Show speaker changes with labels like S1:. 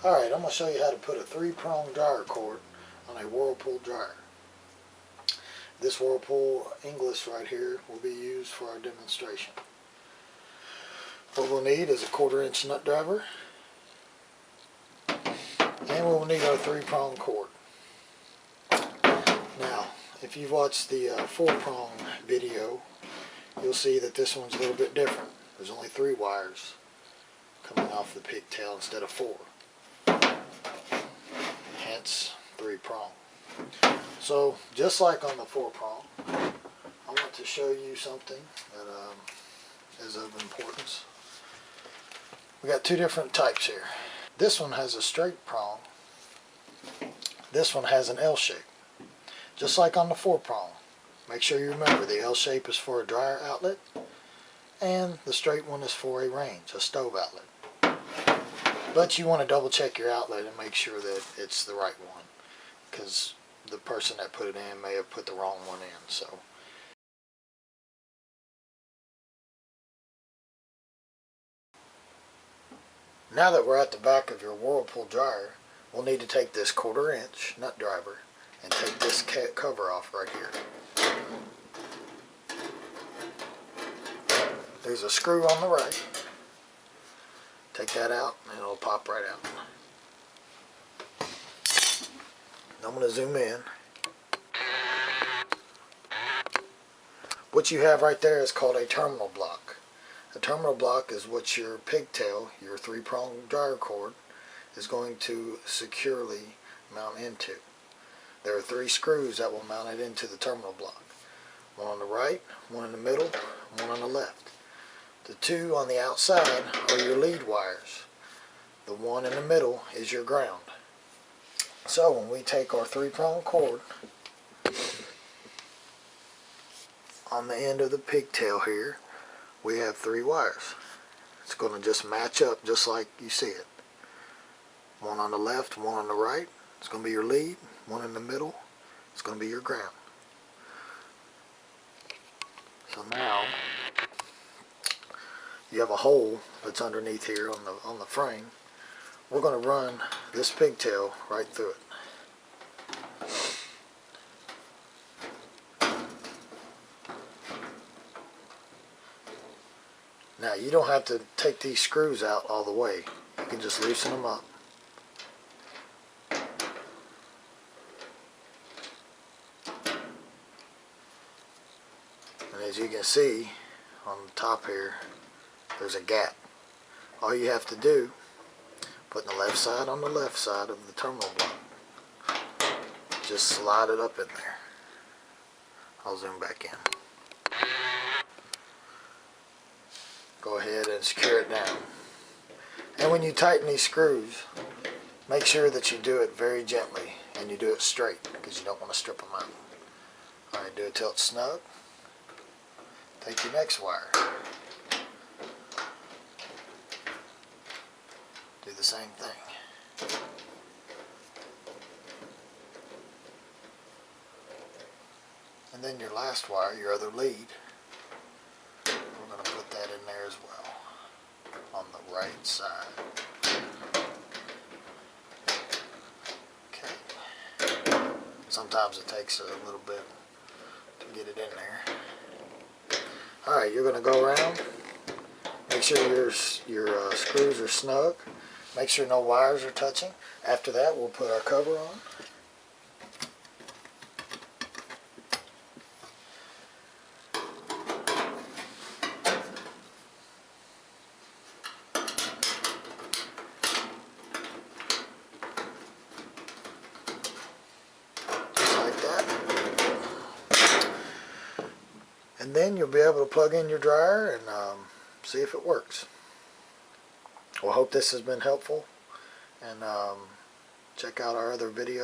S1: Alright, I'm going to show you how to put a 3-prong dryer cord on a Whirlpool dryer. This Whirlpool English right here will be used for our demonstration. What we'll need is a 1/4-inch nut driver, and we'll need our 3-prong cord. Now, if you've watched the 4-prong video, you'll see that this one's a little bit different. There's only 3 wires coming off the pigtail instead of 4. Hence 3-prong. So just like on the 4-prong, I want to show you something that is of importance. We got 2 different types here. This one has a straight prong. This one has an L shape. Just like on the 4-prong. Make sure you remember the L shape is for a dryer outlet and the straight one is for a range, a stove outlet. But you want to double check your outlet and make sure that it's the right one, because the person that put it in may have put the wrong one in. So now that we're at the back of your Whirlpool dryer, we'll need to take this 1/4-inch nut driver and take this cover off right here. There's a screw on the right. Take that out and it'll pop right out. I'm going to zoom in. What you have right there is called a terminal block. A terminal block is what your pigtail, your 3-prong dryer cord, is going to securely mount into. There are 3 screws that will mount it into the terminal block. One on the right, one in the middle, one on the left. The 2 on the outside are your lead wires. The one in the middle is your ground. So when we take our 3-prong cord on the end of the pigtail here, we have 3 wires. It's going to just match up just like you see it. One on the left, one on the right. It's going to be your lead. One in the middle. It's going to be your ground. So now you have a hole that's underneath here on the frame. We're going to run this pigtail right through it. Now you don't have to take these screws out all the way. You can just loosen them up. And as you can see on the top here, there's a gap. All you have to do, put the left side on the left side of the terminal block. Just slide it up in there. I'll zoom back in. Go ahead and secure it down. And when you tighten these screws, make sure that you do it very gently and you do it straight, because you don't want to strip them out. Alright, do it till it's snug. Take your next wire. Do the same thing. And then your last wire, your other lead, we're going to put that in there as well, on the right side. Okay. Sometimes it takes a little bit to get it in there. Alright, you're going to go around. Make sure your screws are snug. Make sure no wires are touching. After that, we'll put our cover on. Just like that. And then you'll be able to plug in your dryer and see if it works. Well, I hope this has been helpful, and check out our other videos.